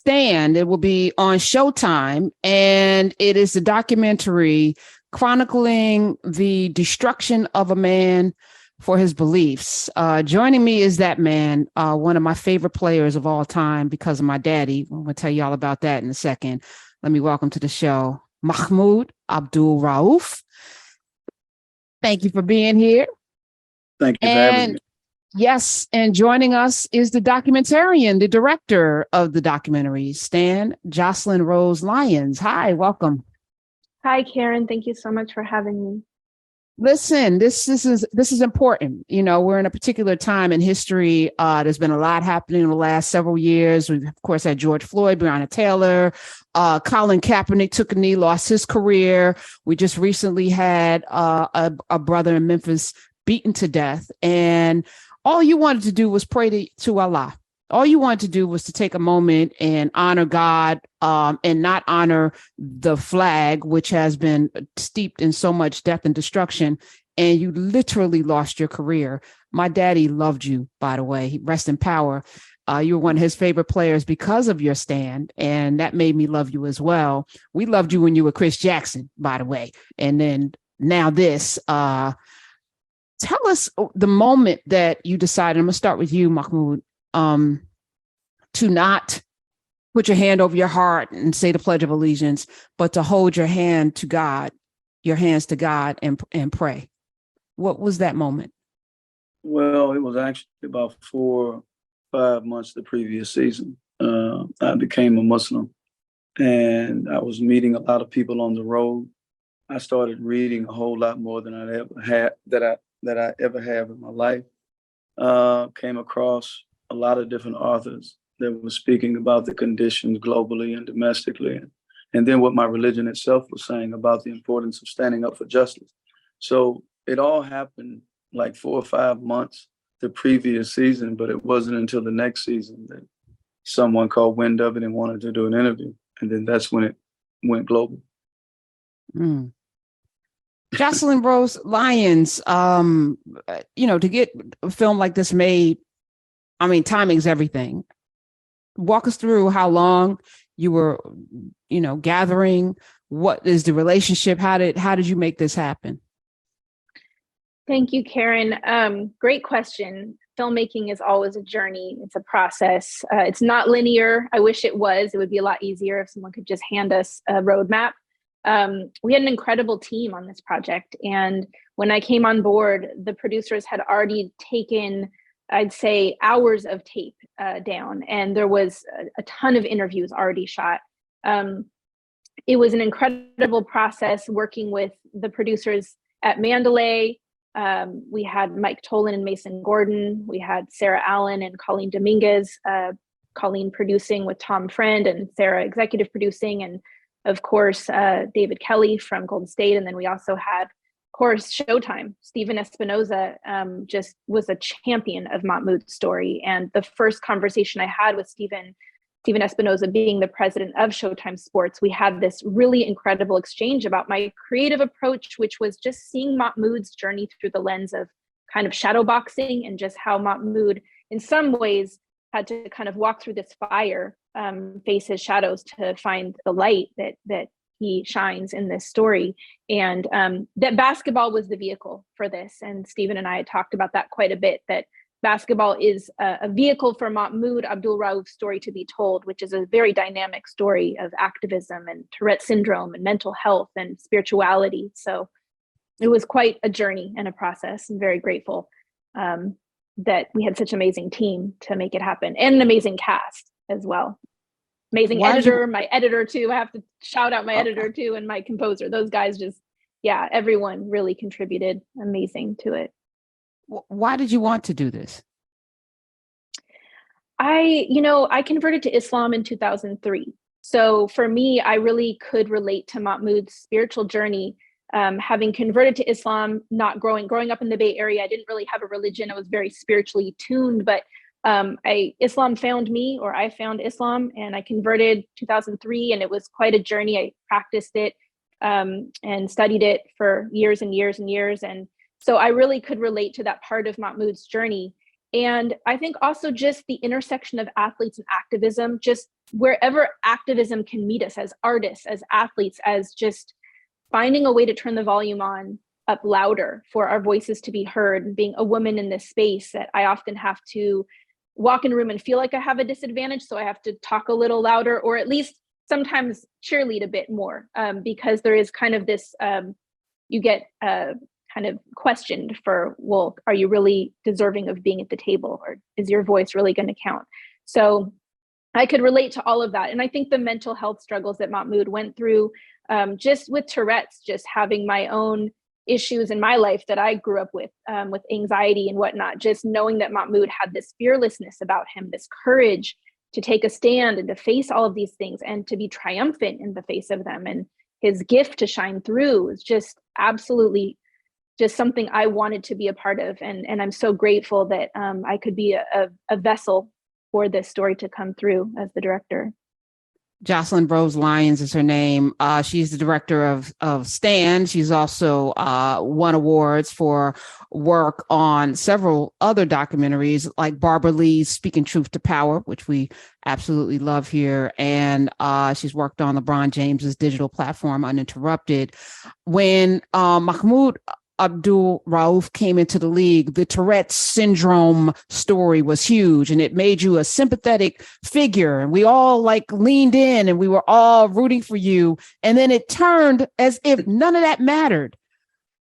Stand. It will be on Showtime, and it is a documentary chronicling the destruction of a man for his beliefs. Joining me is that man, one of my favorite players of all time because of my daddy. I'm going to tell you all about that in a second. Let me welcome to the show, Mahmoud Abdul-Rauf. Thank you for being here. Thank you for having me. Yes, and joining us is the documentarian, the director of the documentary, Stand, Joslyn Rose Lyon. Hi, welcome. Hi, Karen. Thank you so much for having me. Listen, this is important. You know, we're in a particular time in history. There's been a lot happening in the last several years. We've, of course, had George Floyd, Breonna Taylor, Colin Kaepernick took a knee, lost his career. We just recently had a brother in Memphis beaten to death, and all you wanted to do was pray to Allah. All you wanted to do was to take a moment and honor God, and not honor the flag, which has been steeped in so much death and destruction. And you literally lost your career. My daddy loved you, by the way. Rest in power. You were one of his favorite players because of your stand, and that made me love you as well. We loved you when you were Chris Jackson, by the way. And then now this. Tell us the moment that you decided, I'm going to start with you, Mahmoud, to not put your hand over your heart and say the Pledge of Allegiance, but to hold your hand to God, your hands to God and pray. What was that moment? Well, it was actually about 4 or 5 months the previous season. I became a Muslim, and I was meeting a lot of people on the road. I started reading a whole lot more than I ever had, that I ever have in my life. Came across a lot of different authors that were speaking about the conditions globally and domestically, and then what my religion itself was saying about the importance of standing up for justice. So it all happened like 4 or 5 months the previous season, but it wasn't until the next season that someone caught wind of it and wanted to do an interview. And then that's when it went global. Mm. Joslyn Rose Lyon, to get a film like this made, I mean, timing's everything. Walk us through how long you were, gathering. What is the relationship? How did you make this happen? Thank you, Karen. Great question. Filmmaking is always a journey. It's a process. It's not linear. I wish it was. It would be a lot easier if someone could just hand us a roadmap. We had an incredible team on this project. And when I came on board, the producers had already taken, I'd say, hours of tape down. And there was a ton of interviews already shot. It was an incredible process working with the producers at Mandalay. We had Mike Tolan and Mason Gordon. We had Sarah Allen and Colleen Dominguez, Colleen producing with Tom Friend and Sarah executive producing, and of course, David Kelly from Golden State. And then we also had, of course, Showtime. Stephen Espinoza just was a champion of Mahmoud's story. And the first conversation I had with Stephen Espinoza, being the president of Showtime Sports, we had this really incredible exchange about my creative approach, which was just seeing Mahmoud's journey through the lens of kind of shadow boxing, and just how Mahmoud, in some ways, had to kind of walk through this fire, face his shadows to find the light that he shines in this story. And that basketball was the vehicle for this. And Stephen and I had talked about that quite a bit, that basketball is a vehicle for Mahmoud Abdul-Rauf's story to be told, which is a very dynamic story of activism and Tourette syndrome and mental health and spirituality. So it was quite a journey and a process. I'm very grateful that we had such an amazing team to make it happen, and an amazing cast as well. Amazing editor, my editor too. I have to shout out my editor too, and my composer. Those guys just, everyone really contributed amazing to it. Why did you want to do this? I converted to Islam in 2003. So for me, I really could relate to Mahmoud's spiritual journey. Having converted to Islam, not growing up in the Bay Area, I didn't really have a religion. I was very spiritually tuned, but Islam found me, or I found Islam, and I converted 2003, and it was quite a journey. I practiced it and studied it for years and years and years. And so I really could relate to that part of Mahmoud's journey. And I think also just the intersection of athletes and activism just wherever activism can meet us as artists, as athletes, as just finding a way to turn the volume on up louder for our voices to be heard. And being a woman in this space, that I often have to walk in a room and feel like I have a disadvantage, so I have to talk a little louder, or at least sometimes cheerlead a bit more, because there is kind of this, you get kind of questioned for, well, are you really deserving of being at the table, or is your voice really going to count? So I could relate to all of that. And I think the mental health struggles that Mahmoud went through, just with Tourette's, just having my own issues in my life that I grew up with anxiety and whatnot, just knowing that Mahmoud had this fearlessness about him, this courage to take a stand and to face all of these things and to be triumphant in the face of them, and his gift to shine through is just absolutely just something I wanted to be a part of. And I'm so grateful that I could be a vessel for this story to come through as the director. Joslyn Rose Lyon is her name. She's the director of Stand. She's also won awards for work on several other documentaries, like Barbara Lee's Speaking Truth to Power, which we absolutely love here. And she's worked on LeBron James's digital platform, Uninterrupted. When Mahmoud Abdul-Rauf came into the league, the Tourette's syndrome story was huge, and it made you a sympathetic figure. And we all leaned in and we were all rooting for you. And then it turned as if none of that mattered.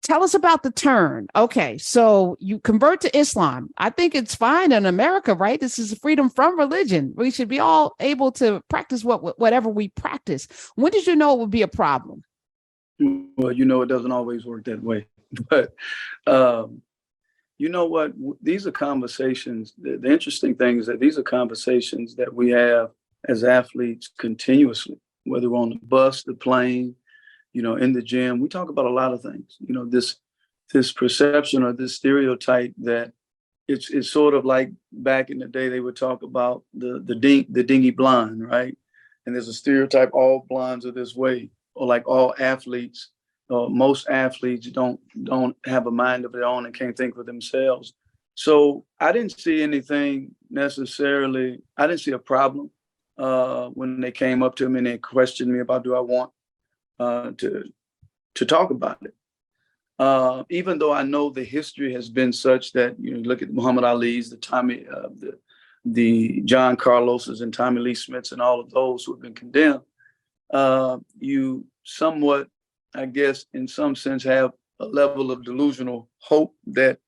Tell us about the turn. Okay, so you convert to Islam. I think it's fine in America, right? This is freedom from religion. We should be all able to practice whatever we practice. When did you know it would be a problem? Well, it doesn't always work that way. But you know what? These are conversations. The interesting thing is that these are conversations that we have as athletes continuously, whether we're on the bus, the plane, in the gym. We talk about a lot of things. This perception or this stereotype that it's sort of like back in the day they would talk about the dingy blonde, right? And there's a stereotype, all blondes are this way, or like all athletes. Most athletes don't have a mind of their own and can't think for themselves. So I didn't see anything necessarily. I didn't see a problem when they came up to me and they questioned me about, do I want to talk about it? Even though I know the history has been such that, look at Muhammad Ali's, the John Carlos's and Tommy Lee Smiths and all of those who have been condemned, you somewhat, I guess, in some sense, have a level of delusional hope that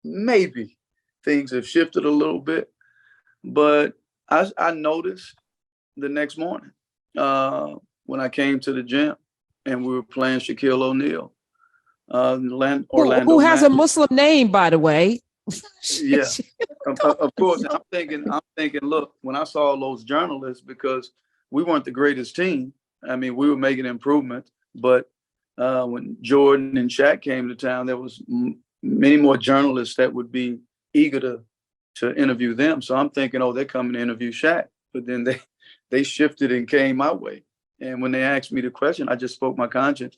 maybe things have shifted a little bit. But I noticed the next morning when I came to the gym and we were playing Shaquille O'Neal, Orlando, who has a Muslim name, by the way. Yeah, of course. I'm thinking, look, when I saw those journalists, because we weren't the greatest team. I mean, we were making improvements, but when Jordan and Shaq came to town, there was many more journalists that would be eager to interview them. So I'm thinking, they're coming to interview Shaq. But then they shifted and came my way. And when they asked me the question, I just spoke my conscience.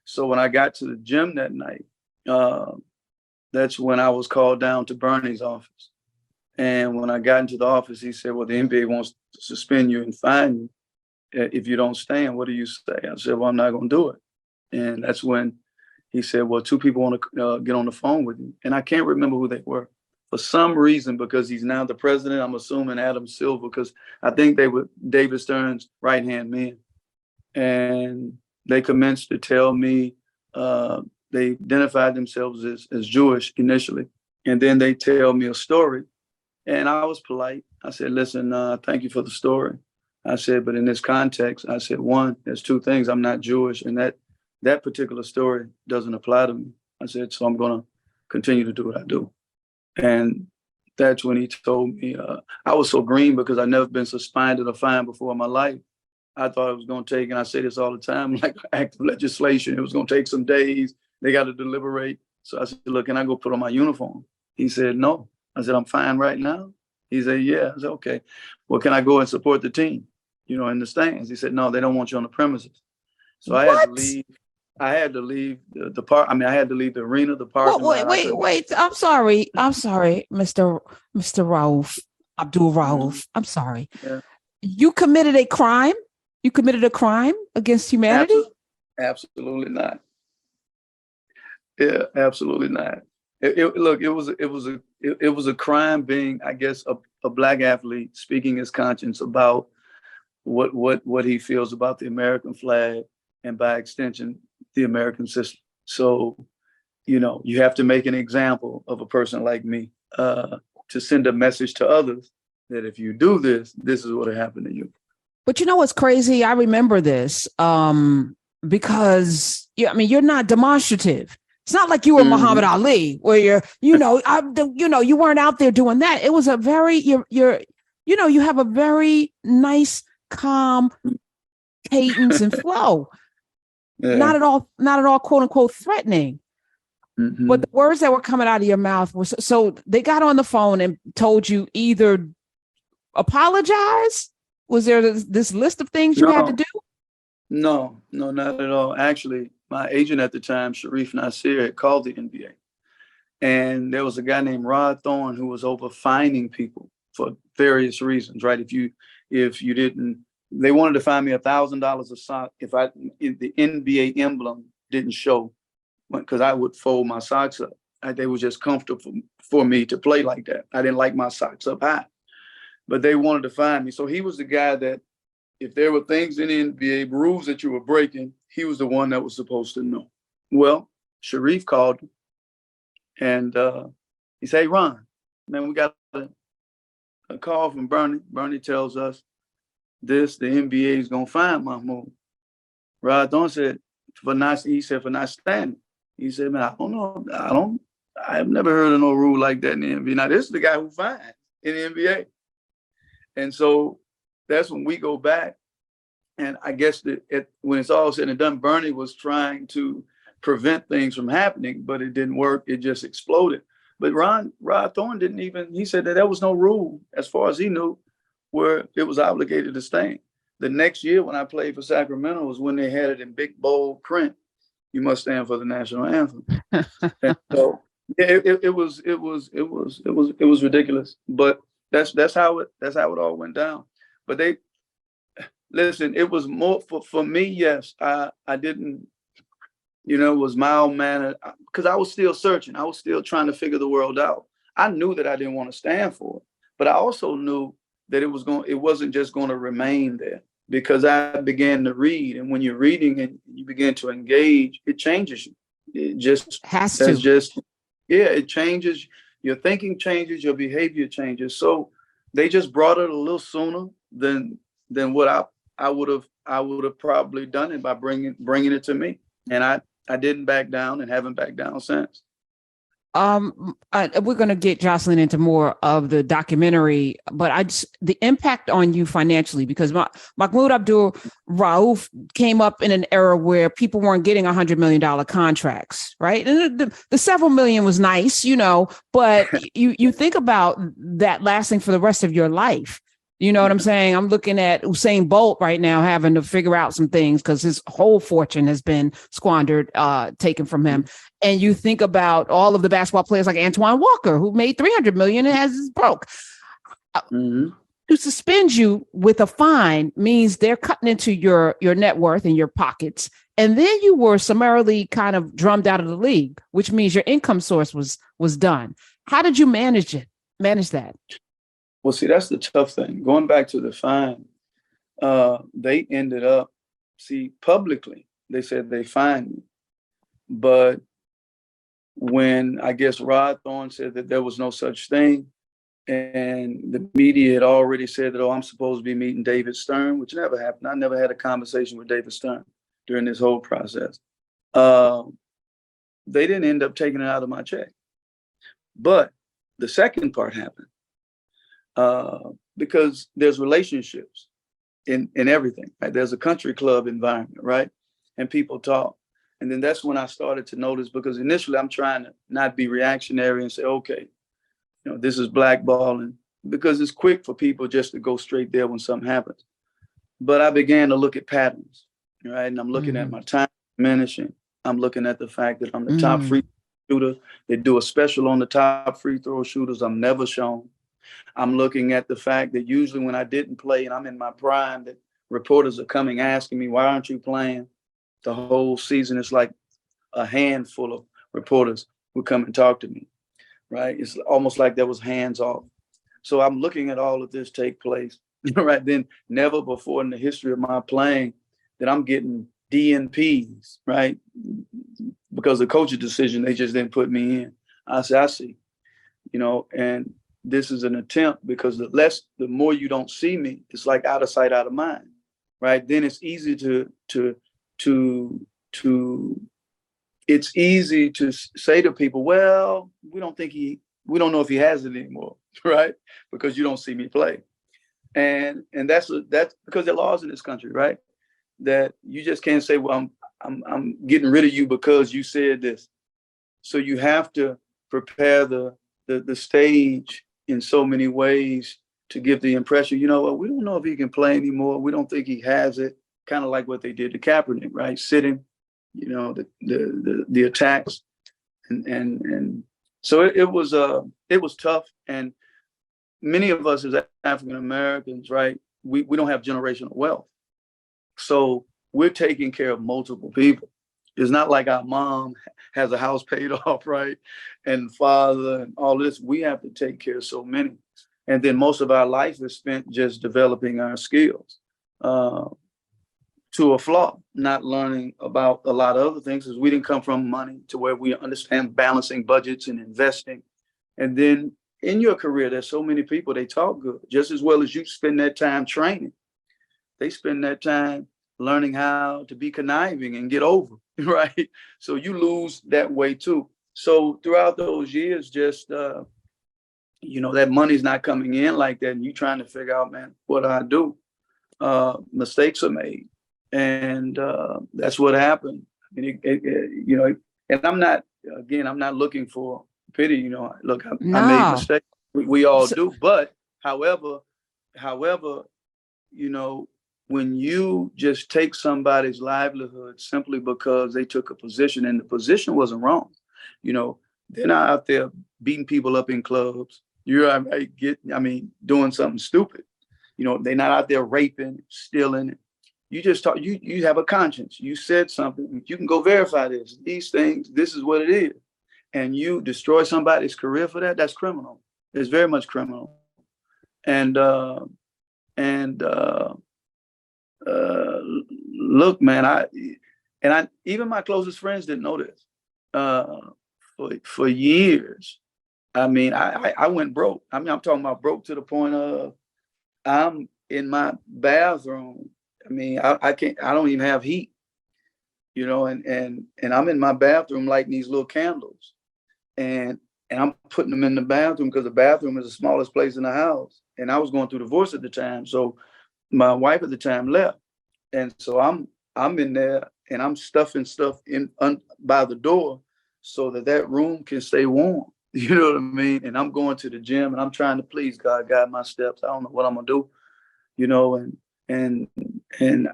So when I got to the gym that night, that's when I was called down to Bernie's office. And when I got into the office, he said, well, the NBA wants to suspend you and fine you if you don't stand. What do you say? I said, well, I'm not going to do it. And that's when he said, well, two people want to get on the phone with you. And I can't remember who they were. For some reason, because he's now the president, I'm assuming Adam Silver, because I think they were David Stern's right-hand men. And they commenced to tell me, they identified themselves as Jewish initially. And then they tell me a story. And I was polite. I said, listen, thank you for the story. I said, but in this context, I said, one, there's two things. I'm not Jewish. And that particular story doesn't apply to me. I said, so I'm going to continue to do what I do. And that's when he told me, I was so green because I'd never been suspended or fined before in my life. I thought it was going to take, and I say this all the time, like active legislation. It was going to take some days. They got to deliberate. So I said, look, can I go put on my uniform? He said, no. I said, I'm fine right now. He said, yeah. I said, okay. Well, can I go and support the team, in the stands? He said, no, they don't want you on the premises. So I had to leave. I had to leave the park. I mean, I had to leave the arena, the park. Wait. I'm sorry, Mr. Rauf, Abdul-Rauf. I'm sorry. Yeah. You committed a crime? You committed a crime against humanity? Absolutely not. Yeah, absolutely not. Look, it was a crime being, I guess, a Black athlete speaking his conscience about what he feels about the American flag and by extension, the American system. So, you have to make an example of a person like me to send a message to others that if you do this, this is what will happen to you. But you know what's crazy? I remember this because you're not demonstrative. It's not like you were Muhammad Ali, where you weren't out there doing that. It was a very you have a very nice, calm cadence and flow. Yeah. Not at all, quote unquote, threatening. Mm-hmm. But the words that were coming out of your mouth were so they got on the phone and told you either apologize. Was there this list of things you had to do? No, not at all. Actually, my agent at the time, Sharif Nasir, had called the NBA. And there was a guy named Rod Thorne who was over fining people for various reasons, right? If you didn't, they wanted to fine me $1,000 a sock if the NBA emblem didn't show, because I would fold my socks up. They were just comfortable for me to play like that. I didn't like my socks up high. But they wanted to fine me. So he was the guy that if there were things in the NBA, rules that you were breaking, he was the one that was supposed to know. Well, Sharif called him and he said, "Hey, Ron, man, we got a call from Bernie. Bernie tells us the NBA is going to fine Mahmoud." Rod Thorne said, for not standing. He said, "Man, I don't know. I've never heard of no rule like that in the NBA. Now, this is the guy who fined in the NBA." And so that's when we go back. And I guess when it's all said and done, Bernie was trying to prevent things from happening, but it didn't work. It just exploded. But Rod Thorne he said that there was no rule, as far as he knew, where it was obligated to stand. The next year when I played for Sacramento was when they had it in big, bold print. You must stand for the national anthem. And so yeah, it was ridiculous. But that's how it all went down. But listen, it was more for me. Yes, I didn't, it was mild mannered because I was still searching. I was still trying to figure the world out. I knew that I didn't want to stand for it, but I also knew that it wasn't just going to remain there, because I began to read. And when you're reading and you begin to engage, it changes you. It just has to. It changes. Your thinking changes, your behavior changes. So they just brought it a little sooner than what I would have probably done it by bringing it to me. And I didn't back down and haven't backed down since. We're going to get Joslyn into more of the documentary, but the impact on you financially, because Mahmoud Abdul-Rauf came up in an era where people weren't getting $100 million contracts, right? And the several million was nice, but you think about that lasting for the rest of your life. You know what I'm saying? I'm looking at Usain Bolt right now having to figure out some things because his whole fortune has been squandered, taken from him. And you think about all of the basketball players like Antoine Walker, who made $300 million and has broke. To suspend you with a fine means they're cutting into your net worth and your pockets. And then you were summarily kind of drummed out of the league, which means your income source was done. How did you manage that? Well, see, that's the tough thing. Going back to the fine, they ended up, publicly, they said they fined me. But when I guess Rod Thorne said that there was no such thing, and the media had already said that, I'm supposed to be meeting David Stern, which never happened. I never had a conversation with David Stern during this whole process. They didn't end up taking it out of my check. But the second part happened. Because there's relationships in everything, right? There's a country club environment, right? And people talk. And then that's when I started to notice, because initially I'm trying to not be reactionary and say, okay, this is blackballing, because it's quick for people just to go straight there when something happens. But I began to look at patterns, right? And I'm looking at my time diminishing. I'm looking at the fact that I'm the top free shooter. They do a special on the top free throw shooters. I'm never shown. I'm looking at the fact that usually when I didn't play and I'm in my prime, that reporters are coming asking me, why aren't you playing the whole season? It's like a handful of reporters would come and talk to me, right? It's almost like there was hands off. So I'm looking at all of this take place, right? Then never before in the history of my playing that I'm getting DNPs, right? Because the coach's decision, they just didn't put me in. I said, I see, and this is an attempt because the more you don't see me, it's like out of sight, out of mind, right? Then it's easy it's easy to say to people, well, we don't know if he has it anymore, right? Because you don't see me play. And that's because there are laws in this country, right? That you just can't say, well, I'm getting rid of you because you said this. So you have to prepare the stage in so many ways to give the impression, we don't know if he can play anymore. We don't think he has it. Kind of like what they did to Kaepernick, right? Sitting, the attacks, and so it was tough. And many of us as African Americans, right, we don't have generational wealth, so we're taking care of multiple people. It's not like our mom has a house paid off, right, and father and all this. We have to take care of so many, and then most of our life is spent just developing our skills. To a flaw, not learning about a lot of other things, because we didn't come from money to where we understand balancing budgets and investing. And then in your career, there's so many people, they talk good, just as well as you spend that time training. They spend that time learning how to be conniving and get over, right? So you lose that way too. So throughout those years, just, that money's not coming in like that. And you trying to figure out, man, what do I do? Mistakes are made. And that's what happened. I mean, and I'm not looking for pity. Look, I made mistakes. We all do. But however, when you just take somebody's livelihood simply because they took a position and the position wasn't wrong, they're not out there beating people up in clubs. Doing something stupid. They're not out there raping, stealing. You just talk, you have a conscience. You said something, you can go verify these things, this is what it is. And you destroy somebody's career for that, that's criminal. It's very much criminal. And look, man, even my closest friends didn't know this. For years. I went broke. I'm talking about broke to the point of I'm in my bathroom. I don't even have heat, and I'm in my bathroom lighting these little candles, and I'm putting them in the bathroom because the bathroom is the smallest place in the house. And I was going through divorce at the time. So my wife at the time left. And so I'm in there and I'm stuffing stuff by the door so that room can stay warm. You know what I mean? And I'm going to the gym and I'm trying to please God, guide my steps. I don't know what I'm gonna do, and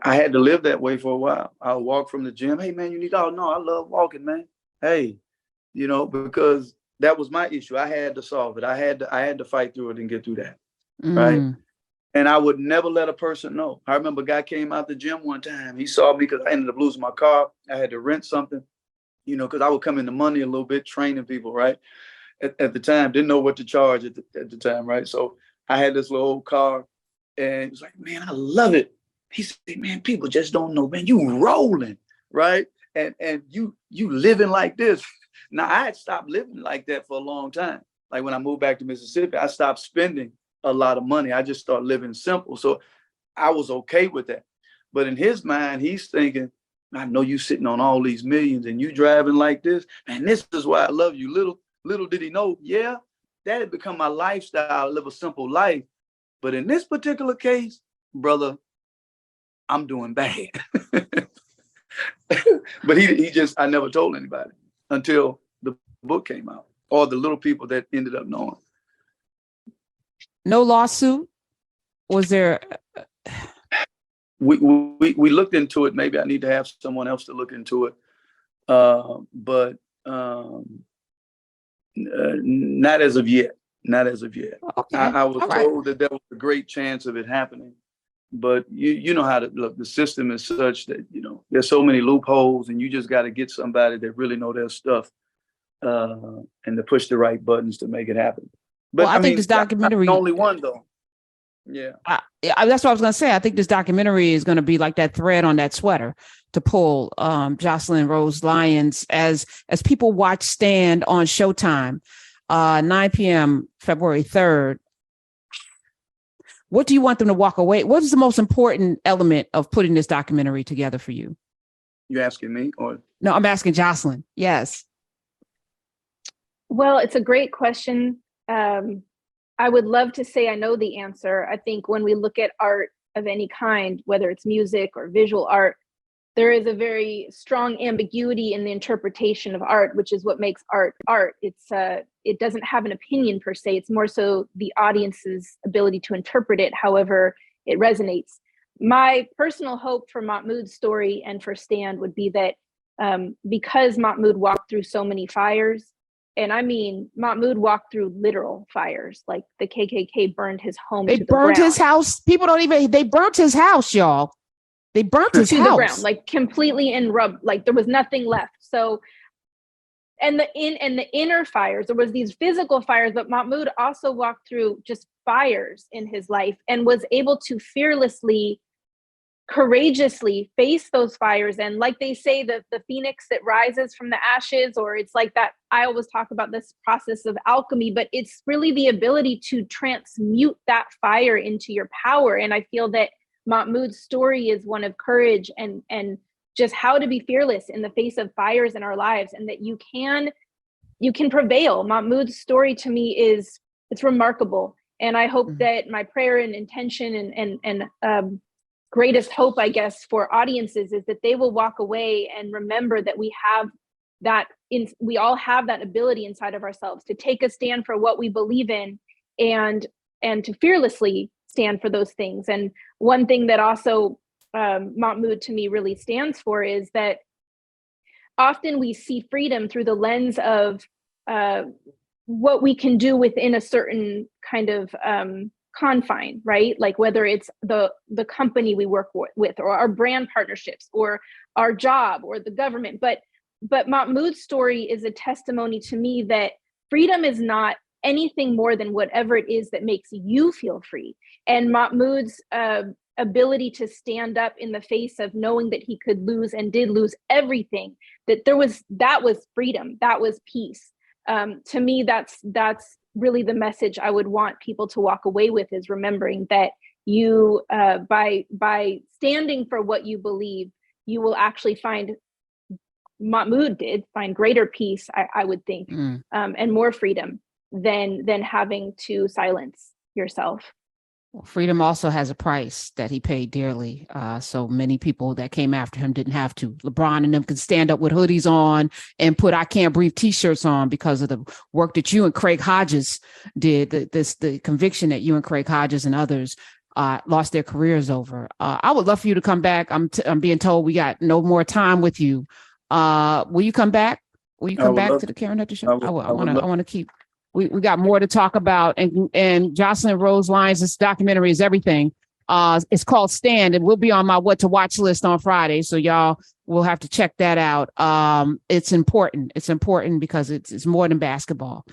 I had to live that way for a while. I'll walk from the gym. Hey man, no, I love walking, man. Hey, because that was my issue. I had to solve it. I had to fight through it and get through that. Right. And I would never let a person know. I remember a guy came out the gym one time. He saw me because I ended up losing my car. I had to rent something, because I would come into money a little bit, training people, right? At the time, didn't know what to charge at the time, right? So I had this little old car and he was like, man, I love it. He said, man, people just don't know, man, you rolling, right? And you living like this. Now, I had stopped living like that for a long time. Like when I moved back to Mississippi, I stopped spending a lot of money. I just started living simple. So I was okay with that. But in his mind, he's thinking, I know you sitting on all these millions and you driving like this. And this is why I love you. Little did he know, yeah, that had become my lifestyle, live a simple life. But in this particular case, brother, I'm doing bad. But I never told anybody until the book came out, or the little people that ended up knowing. No lawsuit? Was there? We looked into it. Maybe I need to have someone else to look into it. But not as of yet. Not as of yet. Okay. I was All right. told that there was a great chance of it happening, but you know how to look. The system is such that, you know, there's so many loopholes, and you just got to get somebody that really know their stuff, and to push the right buttons to make it happen. But Well, I think this documentary, I'm the only one though. Yeah. That's what I was going to say. I think this documentary is going to be like that thread on that sweater to pull Joslyn Rose Lyons as people watch Stand on Showtime, 9 p.m. February 3rd. What do you want them to walk away? What is the most important element of putting this documentary together for you? You asking me or? No, I'm asking Joslyn. Yes. Well, it's a great question. I would love to say I know the answer. I think when we look at art of any kind, whether it's music or visual art, there is a very strong ambiguity in the interpretation of art, which is what makes art art. It doesn't have an opinion per se. It's more so the audience's ability to interpret it however it resonates. My personal hope for Mahmoud's story and for Stand would be that because Mahmoud walked through so many fires, and I mean, Mahmoud walked through literal fires, like the KKK burned his home. They burned his house. People don't even, they burnt his house, y'all. They burnt his house. To the ground, like completely in rub, like there was nothing left. So, and the inner fires, there was these physical fires, but Mahmoud also walked through just fires in his life and was able to fearlessly, courageously face those fires. And like they say, the phoenix that rises from the ashes, or it's like that, I always talk about this process of alchemy, but it's really the ability to transmute that fire into your power. And I feel that Mahmoud's story is one of courage and just how to be fearless in the face of fires in our lives, and that you can prevail. Mahmoud's story to me it's remarkable. And I hope that my prayer and intention and greatest hope, I guess, for audiences is that they will walk away and remember that we all have that ability inside of ourselves to take a stand for what we believe in and to fearlessly stand for those things. And one thing that also Mahmoud to me really stands for is that often we see freedom through the lens of what we can do within a certain kind of confine, right? Like whether it's the company we work with, or our brand partnerships, or our job, or the government. But Mahmoud's story is a testimony to me that freedom is not anything more than whatever it is that makes you feel free. And Mahmoud's ability to stand up in the face of knowing that he could lose and did lose everything, that was freedom, that was peace. To me, that's really the message I would want people to walk away with, is remembering that you, by standing for what you believe, you will actually Mahmoud did find greater peace, I would think, and more freedom than having to silence yourself. Well, freedom also has a price that he paid dearly. So many people that came after him didn't have to. LeBron and them could stand up with hoodies on and put "I Can't Breathe" t-shirts on because of the work that you and Craig Hodges did, the conviction that you and Craig Hodges and others lost their careers over. I would love for you to come back. I'm being told we got no more time with you. Will you come back? Will you come back to the Karen Hunter Show? I want to keep. We got more to talk about, and Joslyn Rose Lyons, this documentary is everything. It's called Stand, and we'll be on my what to watch list on Friday, so y'all will have to check that out. It's important. It's important because it's more than basketball.